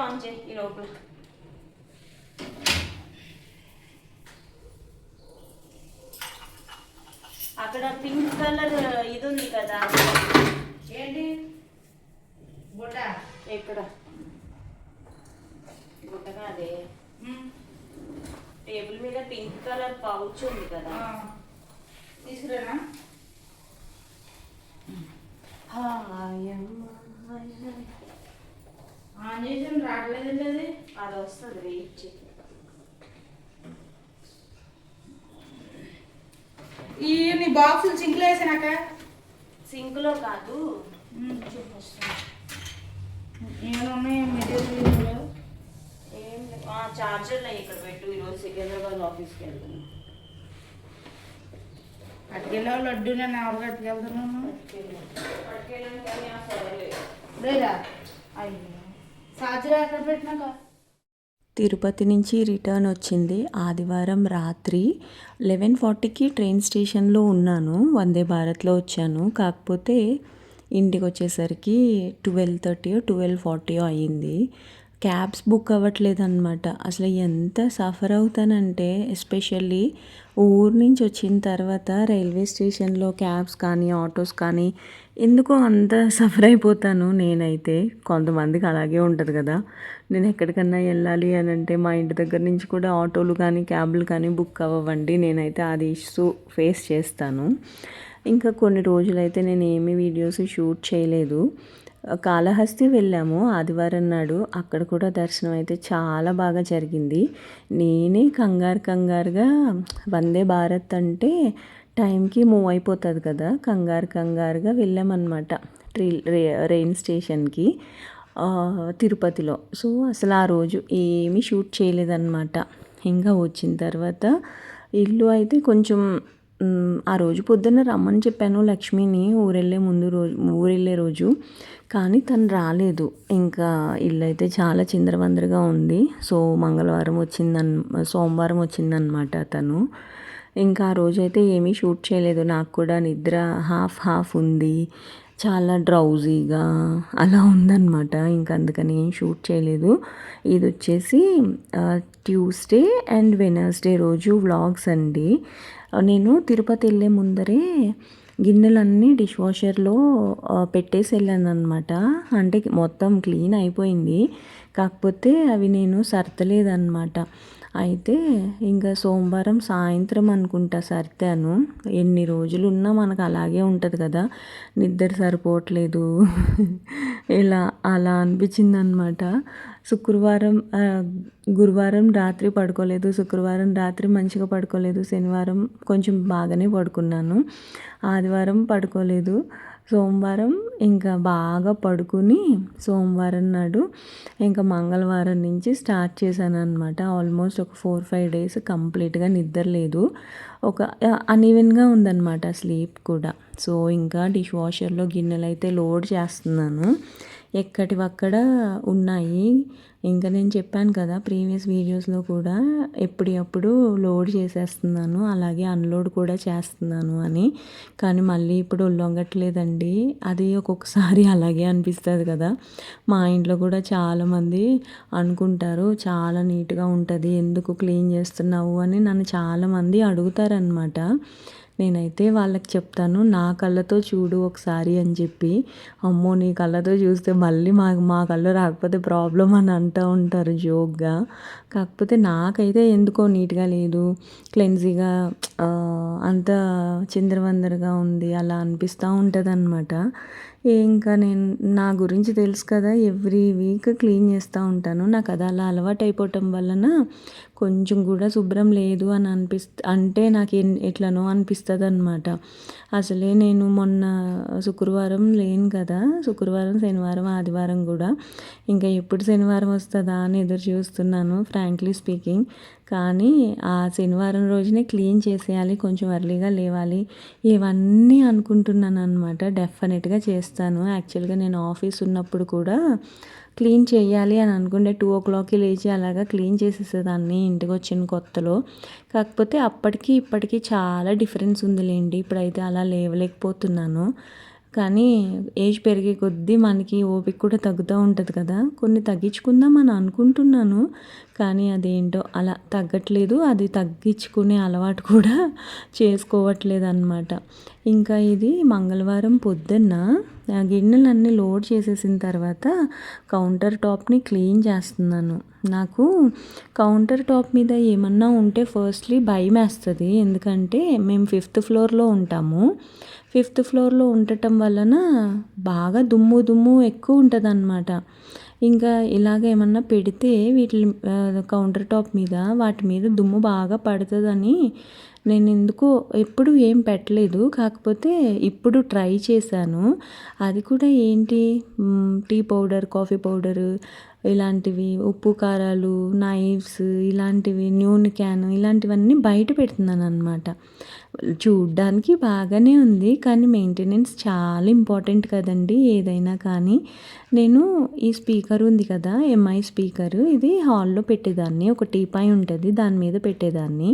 On చేయి ఈ లోపల. అక్కడ పింక్ కలర్ ఇది ఉంది కదా, ఏంటి బుట్ట? ఎక్కడ గుట్టగా అదే టేబుల్ మీద పింక్ కలర్ పౌచ్ ఉంది కదా, తీసుకురానా? ఆన్ చేసి రావట్లేదండి అది. అది వస్తుంది, వెయిట్ చేయి. ఈ నీ బాక్సులు సింక్లో వేసానాక సింక్లో కాదు, చూపిస్తాను. ఏమన్నాయి మెటీరియల్? ఏం చార్జర్లు ఇక్కడ పెట్టు. ఈరోజు సికింద్రాబాద్ ఆఫీస్కి వెళ్తున్నాను. అటుకెళ్ళావు లడ్డు, నేను ఎవరికి అట్టుకెళ్తున్నాను పట్టుకెళ్ళాను కానీ ఆ సరే లేదా? అయ్యో, సాజరా ఎక్కడ పెట్టినాక? తిరుపతి నుంచి రిటర్న్ వచ్చింది ఆదివారం రాత్రి 11:40కి ట్రైన్ స్టేషన్లో ఉన్నాను. వందే భారత్లో వచ్చాను. కాకపోతే ఇంటికి వచ్చేసరికి 12:30 12:40 అయ్యింది. క్యాబ్స్ బుక్ అవ్వట్లేదు అనమాట. అసలు ఎంత సఫర్ అవుతానంటే, ఎస్పెషల్లీ ఊరు నుంచి వచ్చిన తర్వాత రైల్వే స్టేషన్లో క్యాబ్స్ కానీ ఆటోస్ కానీ ఎందుకో అంత సఫర్ అయిపోతాను నేనైతే. కొంతమందికి అలాగే ఉంటుంది కదా. నేను ఎక్కడికన్నా వెళ్ళాలి అని అంటే మా ఇంటి దగ్గర నుంచి కూడా ఆటోలు కానీ క్యాబ్లు కానీ బుక్ అవ్వండి. నేనైతే అది ఇష్యూ ఫేస్ చేస్తాను. ఇంకా కొన్ని రోజులైతే నేను ఏమీ వీడియోస్ షూట్ చేయలేదు. కాళహస్తి వెళ్ళాము ఆదివారం నాడు. అక్కడ కూడా దర్శనం అయితే చాలా బాగా జరిగింది. నేనే కంగారుగా వందే భారత్ అంటే టైంకి మూవ్ అయిపోతుంది కదా, కంగారుగా వెళ్ళామన్నమాట రైల్ స్టేషన్కి తిరుపతిలో. సో అసలు ఆ రోజు ఏమీ షూట్ చేయలేదన్నమాట. ఇంకా వచ్చిన తర్వాత ఇల్లు అయితే కొంచెం ఆ రోజు పొద్దున్న రమ్మని చెప్పాను లక్ష్మిని, ఊరెళ్ళే రోజు. కానీ తను రాలేదు. ఇంకా ఇల్లు అయితే చాలా చిందరవందరగా ఉంది. సో సోమవారం వచ్చిందనమాట తను. ఇంకా ఆ రోజైతే ఏమీ షూట్ చేయలేదు. నాకు కూడా నిద్ర హాఫ్ ఉంది, చాలా డ్రౌజీగా అలా ఉందన్నమాట. ఇంకా అందుకని ఏం షూట్ చేయలేదు. ఇది వచ్చేసి ట్యూస్డే అండ్ వెనస్డే రోజు వ్లాగ్స్ అండి. నేను తిరుపతి వెళ్ళే ముందరే గిన్నెలన్నీ డిష్ వాషర్లో పెట్టేసి వెళ్ళాను అనమాట. అంటే మొత్తం క్లీన్ అయిపోయింది, కాకపోతే అవి నేను సర్దలేదన్నమాట. అయితే ఇంకా సోమవారం సాయంత్రం అనుకుంటా సర్దాను. ఎన్ని రోజులు ఉన్నా మనకు అలాగే ఉంటుంది కదా, నిద్ర సరిపోవట్లేదు ఇలా అలా అనిపించింది అనమాట. గురువారం రాత్రి పడుకోలేదు, శుక్రవారం రాత్రి మంచిగా పడుకోలేదు, శనివారం కొంచెం బాగానే పడుకున్నాను, ఆదివారం పడుకోలేదు, సోమవారం ఇంకా బాగా పడుకుని సోమవారం నాడు ఇంకా మంగళవారం నుంచి స్టార్ట్ చేశాను అనమాట. ఆల్మోస్ట్ ఒక 4-5 డేస్ కంప్లీట్గా నిద్ర లేదు. ఒక అన్ఈవెన్గా ఉందన్నమాట స్లీప్ కూడా. సో ఇంకా డిష్ వాషర్లో గిన్నెలు అయితే లోడ్ చేస్తున్నాను. ఎక్కడివక్కడ ఉన్నాయి. ఇంకా నేను చెప్పాను కదా ప్రీవియస్ వీడియోస్లో కూడా, ఎప్పుడప్పుడు లోడ్ చేసేస్తున్నాను, అలాగే అన్లోడ్ కూడా చేస్తున్నాను అని. కానీ మళ్ళీ ఇప్పుడు లొంగట్లేదండి. అది ఒక్కొక్కసారి అలాగే అనిపిస్తుంది కదా. మా ఇంట్లో కూడా చాలామంది అనుకుంటారు చాలా నీట్గా ఉంటుంది, ఎందుకు క్లీన్ చేస్తున్నావు అని నన్ను చాలామంది అడుగుతారనమాట. నేనైతే వాళ్ళకి చెప్తాను, నా కళ్ళతో చూడు ఒకసారి అని చెప్పి. అమ్మో నీ కళ్ళతో చూస్తే మళ్ళీ మా కళ్ళు రాకపోతే ప్రాబ్లం అని అంటూ ఉంటారు జోక్గా. కాకపోతే నాకైతే ఎందుకో నీట్గా లేదు, క్లెన్జీగా అంత చిందరవందరగా ఉంది అలా అనిపిస్తూ ఉంటుంది అనమాట. ఇంకా నేను నా గురించి తెలుసు కదా, ఎవ్రీ వీక్ క్లీన్ చేస్తూ ఉంటాను. నాకు అది అలా అలవాటు అయిపోవటం వలన కొంచెం కూడా శుభ్రం లేదు అని అంటే నాకు ఎట్లనో అనిపిస్తుంది అనమాట. అసలే నేను మొన్న శుక్రవారం లేను కదా, శుక్రవారం శనివారం ఆదివారం కూడా ఇంకా ఎప్పుడు శనివారం వస్తుందా అని ఎదురు చూస్తున్నాను ఫ్రాంక్లీ స్పీకింగ్. కానీ ఆ శనివారం రోజునే క్లీన్ చేసేయాలి, కొంచెం ఎర్లీగా లేవాలి, ఇవన్నీ అనుకుంటున్నాను అనమాట. డెఫినెట్గా చేస్తాను. యాక్చువల్గా నేను ఆఫీస్ ఉన్నప్పుడు కూడా క్లీన్ చేయాలి అని అనుకుంటే 2 o'clockకి లేచి అలాగా క్లీన్ చేసేసేదాన్ని ఇంటికి వచ్చిన కొత్తలో. కాకపోతే అప్పటికి ఇప్పటికీ చాలా డిఫరెన్స్ ఉందిలేండి. ఇప్పుడైతే అలా లేవలేకపోతున్నాను. కానీ ఏజ్ పెరిగే కొద్దీ మనకి ఓపిక కూడా తగ్గుతూ ఉంటుంది కదా, కొన్ని తగ్గించుకుందాం అని అనుకుంటున్నాను, కానీ అదేంటో అలా తగ్గట్లేదు. అది తగ్గించుకునే అలవాటు కూడా చేసుకోవట్లేదు అనమాట. ఇంకా ఇది మంగళవారం పొద్దున్న గిన్నెలన్నీ లోడ్ చేసేసిన తర్వాత కౌంటర్ టాప్ని క్లీన్ చేస్తున్నాను. నాకు కౌంటర్ టాప్ మీద ఏమన్నా ఉంటే ఫస్ట్లీ భయం వేస్తుంది, ఎందుకంటే మేము 5th ఫ్లోర్లో ఉంటాము. 5th ఫ్లోర్లో ఉండటం వలన బాగా దుమ్ము ఎక్కువ ఉంటుంది అన్నమాట. ఇంకా ఇలాగ ఏమన్నా పెడితే వీటి కౌంటర్ టాప్ మీద వాటి మీద దుమ్ము బాగా పడుతుందని నేను ఎందుకో ఎప్పుడు ఏం పెట్టలేదు. కాకపోతే ఇప్పుడు ట్రై చేశాను. అది కూడా ఏంటి, టీ పౌడర్, కాఫీ పౌడరు, ఇలాంటివి ఉప్పు కారాలు, నైఫ్స్, ఇలాంటివి నూనె క్యాన్, ఇలాంటివన్నీ బయట పెడుతున్నాను అనమాట. చూడ్డానికి బాగానే ఉంది, కానీ మెయింటెనెన్స్ చాలా ఇంపార్టెంట్ కదండి ఏదైనా కానీ. నేను ఈ స్పీకర్ ఉంది కదా, ఎంఐ స్పీకరు, ఇది హాల్లో పెట్టేదాన్ని. ఒక టీపాయ్ ఉంటుంది, దాని మీద పెట్టేదాన్ని.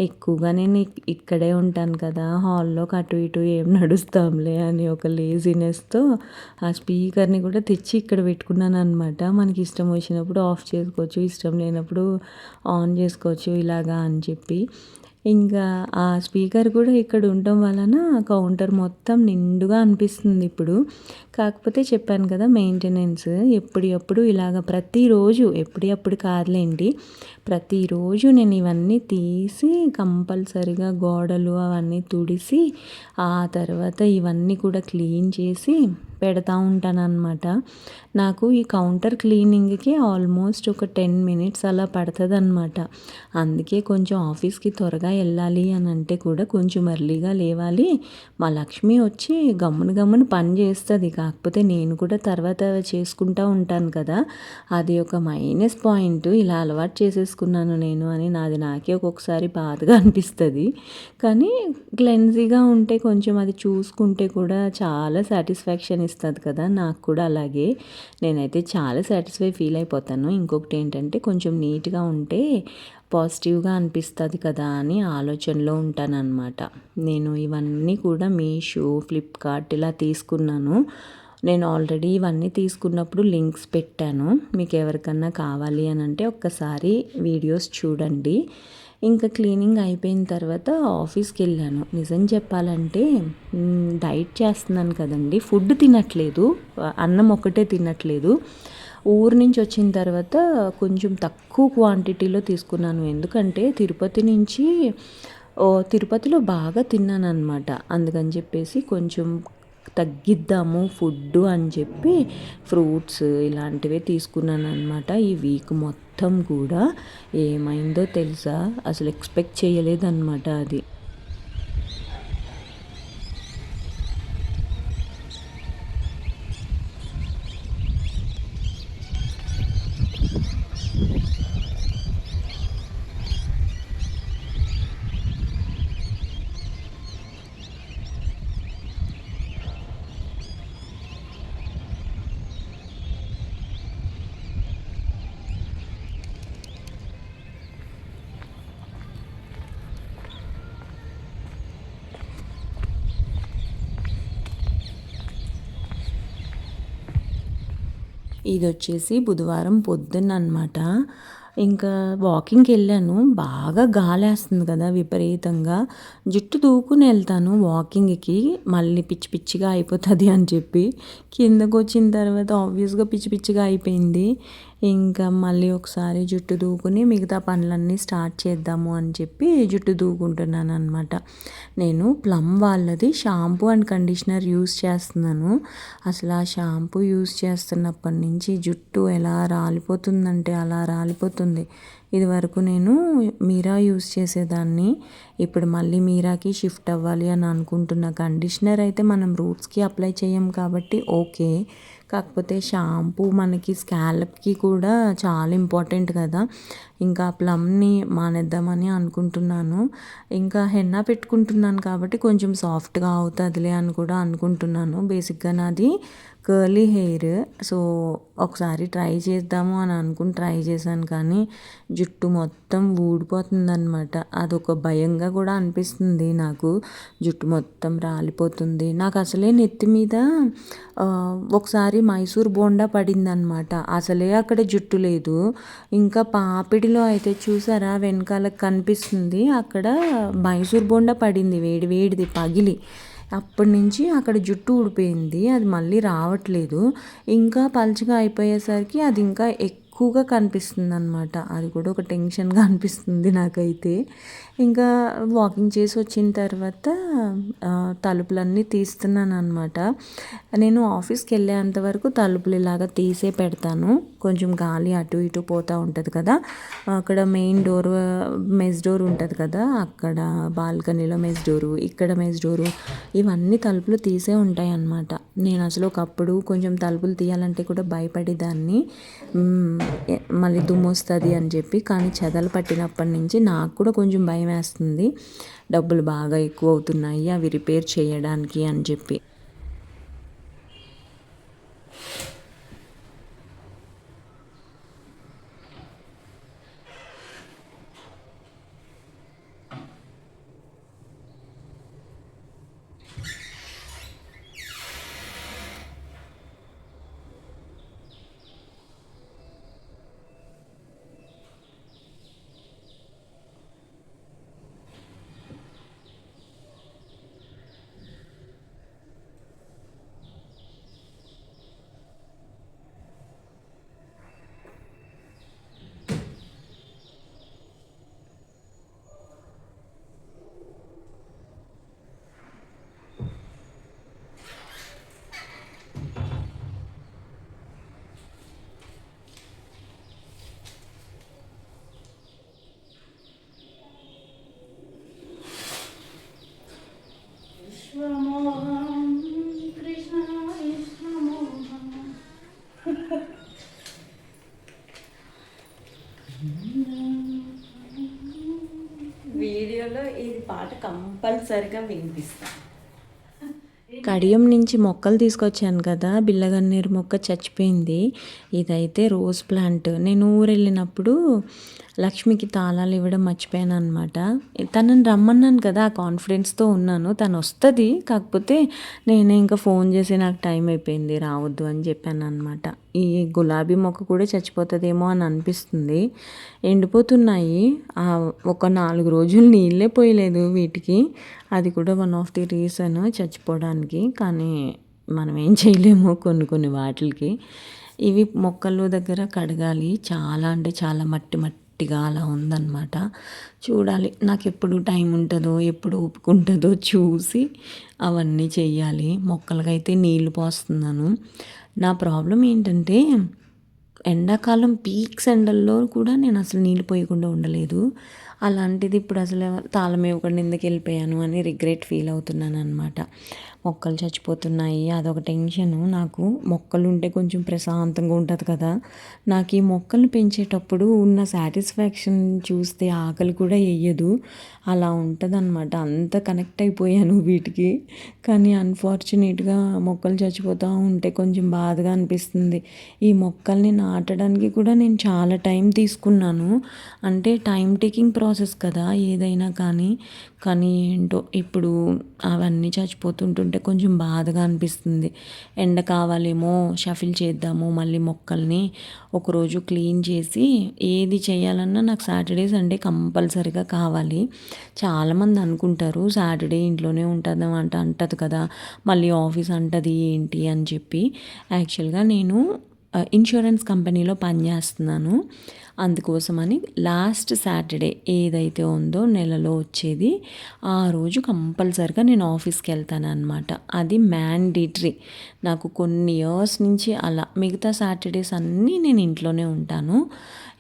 ఎక్కువగా నేను ఇక్కడే ఉంటాను కదా, హాల్లో అటు ఇటు ఏం నడుస్తాంలే అని ఒక లేజినెస్తో ఆ స్పీకర్ని కూడా తెచ్చి ఇక్కడ పెట్టుకున్నాను అనమాట. మనకి ఇష్టం వచ్చినప్పుడు ఆఫ్ చేసుకోవచ్చు, ఇష్టం లేనప్పుడు ఆన్ చేసుకోవచ్చు ఇలాగా అని చెప్పి. ఇంకా ఆ స్పీకర్ కూడా ఇక్కడ ఉండటం వలన కౌంటర్ మొత్తం నిండుగా అనిపిస్తుంది ఇప్పుడు. కాకపోతే చెప్పాను కదా, మెయింటెనెన్స్ ఎప్పుడప్పుడు ఇలాగ ప్రతిరోజు, ఎప్పుడప్పుడు కాదులేండి, ప్రతిరోజు నేను ఇవన్నీ తీసి కంపల్సరిగా గోడలు అవన్నీ తుడిసి ఆ తర్వాత ఇవన్నీ కూడా క్లీన్ చేసి పెడతా ఉంటాను అనమాట. నాకు ఈ కౌంటర్ క్లీనింగ్కి ఆల్మోస్ట్ ఒక 10 minutes అలా పడుతుంది అనమాట. అందుకే కొంచెం ఆఫీస్కి త్వరగా వెళ్ళాలి అని అంటే కూడా కొంచెం ఎర్లీగా లేవాలి. మా లక్ష్మి వచ్చి గమ్మున పని చేస్తుంది, కాకపోతే నేను కూడా తర్వాత చేసుకుంటూ ఉంటాను కదా, అది ఒక మైనస్ పాయింట్. ఇలా అలవాటు చేసేసుకున్నాను నేను అని నాకే ఒక్కొక్కసారి బాధగా అనిపిస్తుంది. కానీ క్లెన్జీగా ఉంటే కొంచెం అది చూసుకుంటే కూడా చాలా సాటిస్ఫాక్షన్ ఇస్తుంది కదా, నాకు కూడా అలాగే. నేనైతే చాలా సాటిస్ఫై ఫీల్ అయిపోతాను. ఇంకొకటి ఏంటంటే కొంచెం నీట్గా ఉంటే పాజిటివ్గా అనిపిస్తుంది కదా అని ఆలోచనలో ఉంటానన్నమాట. నేను ఇవన్నీ కూడా మీషో, ఫ్లిప్కార్ట్ ఇలా తీసుకున్నాను. నేను ఆల్రెడీ ఇవన్నీ తీసుకున్నప్పుడు లింక్స్ పెట్టాను, మీకు ఎవరికన్నా కావాలి అని అంటే ఒక్కసారి వీడియోస్ చూడండి. ఇంకా క్లీనింగ్ అయిపోయిన తర్వాత ఆఫీస్కి వెళ్ళాను. నిజం చెప్పాలంటే డైట్ చేస్తున్నాను కదండి, ఫుడ్ తినట్లేదు, అన్నం ఒక్కటే తినట్లేదు. ఊరు నుంచి వచ్చిన తర్వాత కొంచెం తక్కువ క్వాంటిటీలో తీసుకున్నాను, ఎందుకంటే తిరుపతిలో బాగా తిన్నాను అనమాట. అందుకని చెప్పేసి కొంచెం తగ్గిద్దాము ఫుడ్ అని చెప్పి ఫ్రూట్స్ ఇలాంటివే తీసుకున్నాను అనమాట. ఈ వీక్ మొత్తం కూడా ఏమైందో తెలుసా, అసలు ఎక్స్పెక్ట్ చేయలేదన్నమాట అది. ఇది వచ్చేసి బుధవారం పొద్దున్న అనమాట. ఇంకా వాకింగ్కి వెళ్ళాను, బాగా గాలేస్తుంది కదా విపరీతంగా, జుట్టు దూకుని వెళ్తాను వాకింగ్కి, మళ్ళీ పిచ్చి పిచ్చిగా అయిపోతుంది అని చెప్పి కిందకు వచ్చిన తర్వాత ఆబ్వియస్గా పిచ్చి పిచ్చిగా అయిపోయింది. ఇంకా మళ్ళీ ఒకసారి జుట్టు దూకుని మిగతా పనులన్నీ స్టార్ట్ చేద్దాము అని చెప్పి జుట్టు దూకుంటున్నాను అనమాట. నేను ప్లమ్ వాళ్ళది షాంపూ అండ్ కండిషనర్ యూస్ చేస్తున్నాను. అసలు ఆ షాంపూ యూస్ చేస్తున్నప్పటి నుంచి జుట్టు ఎలా రాలిపోతుందంటే అలా రాలిపోతుంది. ఇది వరకు నేను మీరా యూస్ చేసేదాన్ని, ఇప్పుడు మళ్ళీ మీరాకి షిఫ్ట్ అవ్వాలి అని అనుకుంటున్నా. కండిషనర్ అయితే మనం రూట్స్కి అప్లై చేయం కాబట్టి ఓకే, కాకపోతే షాంపూ మనకి స్కాల్ప్కి కూడా చాలా ఇంపార్టెంట్ కదా. ఇంకా ప్లమ్ని మానేద్దామని అనుకుంటున్నాను. ఇంకా హెన్నా పెట్టుకుంటున్నాను కాబట్టి కొంచెం సాఫ్ట్గా అవుతుందిలే అని కూడా అనుకుంటున్నాను. బేసిక్గా నాది కర్లీ హెయిర్. సో ఒకసారి ట్రై చేద్దాము అని అనుకుని ట్రై చేశాను, కానీ జుట్టు మొత్తం ఊడిపోతుందనమాట. అదొక భయంగా కూడా అనిపిస్తుంది నాకు. జుట్టు మొత్తం రాలిపోతుంది. నాకు అసలే నెత్తి మీద ఒకసారి మైసూర్ బోండా పడిందనమాట. అసలే అక్కడ జుట్టు లేదు. ఇంకా పాపిడిలో అయితే చూసారా వెనకాల కనిపిస్తుంది, అక్కడ మైసూర్ బోండా పడింది, వేడి వేడిది పగిలి. అప్పటి నుంచి అక్కడ జుట్టు ఊడిపోయింది, అది మళ్ళీ రావట్లేదు. ఇంకా పలుచగా అయిపోయేసరికి అది ఇంకా ఎక్కువగా కనిపిస్తుంది అనమాట. అది కూడా ఒక టెన్షన్గా అనిపిస్తుంది నాకైతే. ఇంకా వాకింగ్ చేసి వచ్చిన తర్వాత తలుపులన్నీ తీస్తున్నాను అనమాట. నేను ఆఫీస్కి వెళ్ళేంత వరకు తలుపులు ఇలాగా తీసే పెడతాను, కొంచెం గాలి అటు ఇటు పోతూ ఉంటుంది కదా. అక్కడ మెయిన్ డోర్ మెస్ డోర్ ఉంటుంది కదా, అక్కడ బాల్కనీలో మెస్ డోరు, ఇక్కడ మెస్ డోరు, ఇవన్నీ తలుపులు తీసే ఉంటాయి అన్నమాట. నేను అసలు ఒకప్పుడు కొంచెం తలుపులు తీయాలంటే కూడా భయపడేదాన్ని, మళ్ళీ దుమ్ము వస్తుంది అని చెప్పి. కానీ చెదలు పట్టినప్పటి నుంచి నాకు కూడా కొంచెం భయం వేస్తుంది, డబ్బులు బాగా ఎక్కువ అవుతున్నాయి అవి రిపేర్ చేయడానికి అని చెప్పి. వీడియోలో ఇది పాట కంపల్సరిగా వినిపిస్తాను. కడియం నుంచి మొక్కలు తీసుకొచ్చాను కదా, బిల్లగన్నేరు మొక్క చచ్చిపోయింది. ఇదైతే రోజ్ ప్లాంట్. నేను ఊరు వెళ్ళినప్పుడు లక్ష్మికి తాళాలు ఇవ్వడం మర్చిపోయాను అనమాట. తనని రమ్మన్నాను కదా, ఆ కాన్ఫిడెన్స్తో ఉన్నాను, తను వస్తుంది. కాకపోతే నేనే ఇంకా ఫోన్ చేసి నాకు టైం అయిపోయింది రావద్దు అని చెప్పాను అనమాట. ఈ గులాబీ మొక్క కూడా చచ్చిపోతుందేమో అని అనిపిస్తుంది, ఎండిపోతున్నాయి. ఒక 4 రోజులు నీళ్ళే పోయలేదు వీటికి, అది కూడా వన్ ఆఫ్ ది రీజన్ చచ్చిపోవడానికి. కానీ మనం ఏం చేయలేము కొన్ని వాటికి. ఇవి మొక్కల దగ్గర కడగాలి, చాలా అంటే చాలా మట్టిగా అలా ఉందన్నమాట. చూడాలి నాకు ఎప్పుడు టైం ఉంటుందో, ఎప్పుడు ఒప్పుకుంటుందో చూసి అవన్నీ చెయ్యాలి. మొక్కలకైతే నీళ్లు పోస్తున్నాను. నా ప్రాబ్లం ఏంటంటే ఎండాకాలం పీక్స్ ఎండల్లో కూడా నేను అసలు నీళ్ళు పోయకుండా ఉండలేదు. అలాంటిది ఇప్పుడు అసలు తాళం ఇవ్వకుండా ఎందుకు వెళ్ళిపోయాను అని రిగ్రెట్ ఫీల్ అవుతున్నాను అనమాట. మొక్కలు చచ్చిపోతున్నాయి, అదొక టెన్షను నాకు. మొక్కలు ఉంటే కొంచెం ప్రశాంతంగా ఉంటుంది కదా. నాకు ఈ మొక్కలు పెంచేటప్పుడు ఉన్న సాటిస్ఫాక్షన్ చూస్తే ఆకలి కూడా వేయదు, అలా ఉంటుంది అనమాట. అంత కనెక్ట్ అయిపోయాను వీటికి. కానీ అన్ఫార్చునేట్గా మొక్కలు చచ్చిపోతూ ఉంటే కొంచెం బాధగా అనిపిస్తుంది. ఈ మొక్కల్ని నాటడానికి కూడా నేను చాలా టైం తీసుకున్నాను. అంటే టైం టేకింగ్ ప్రాసెస్ కదా ఏదైనా కానీ ఏంటో ఇప్పుడు అవన్నీ చచ్చిపోతుంటుంటే కొంచెం బాధగా అనిపిస్తుంది. ఎండ కావాలేమో, షఫిల్ చేద్దాము మళ్ళీ మొక్కల్ని, ఒకరోజు క్లీన్ చేసి ఏది చేయాలన్నా నాకు సాటర్డే సండే కంపల్సరీగా కావాలి. చాలామంది అనుకుంటారు సాటర్డే ఇంట్లోనే అంటది కదా, మళ్ళీ ఆఫీస్ అంటది ఏంటి అని చెప్పి. యాక్చువల్గా నేను ఇన్సూరెన్స్ కంపెనీలో పనిచేస్తున్నాను. అందుకోసమని లాస్ట్ సాటర్డే ఏదైతే ఉందో నెలలో వచ్చేది, ఆ రోజు కంపల్సరిగా నేను ఆఫీస్కి వెళ్తాను అనమాట. అది మ్యాండేటరీ నాకు కొన్ని ఇయర్స్ నుంచి. అలా మిగతా సాటర్డేస్ అన్నీ నేను ఇంట్లోనే ఉంటాను.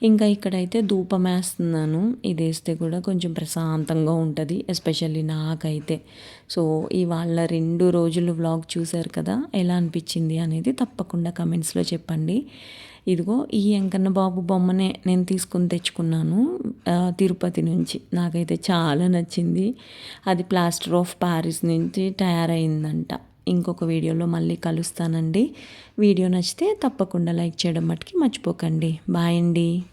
ఇంకా ఇక్కడైతే ధూపం వేస్తున్నాను. ఇది వేస్తే కూడా కొంచెం ప్రశాంతంగా ఉంటుంది, ఎస్పెషల్లీ నాకైతే. సో ఇవాళ 2 రోజులు వ్లాగ్ చూశారు కదా, ఎలా అనిపించింది అనేది తప్పకుండా కమెంట్స్లో చెప్పండి. ఇదిగో ఈ వెంకన్న బాబు బొమ్మనే నేను తెచ్చుకున్నాను తిరుపతి నుంచి. నాకైతే చాలా నచ్చింది. అది ప్లాస్టర్ ఆఫ్ ప్యారిస్ నుంచి తయారైందంట. ఇంకొక వీడియోలో మళ్ళీ కలుస్తానండి. వీడియో నచ్చితే తప్పకుండా లైక్ చేయడం మట్టుకి మర్చిపోకండి. బాయ్ అండి.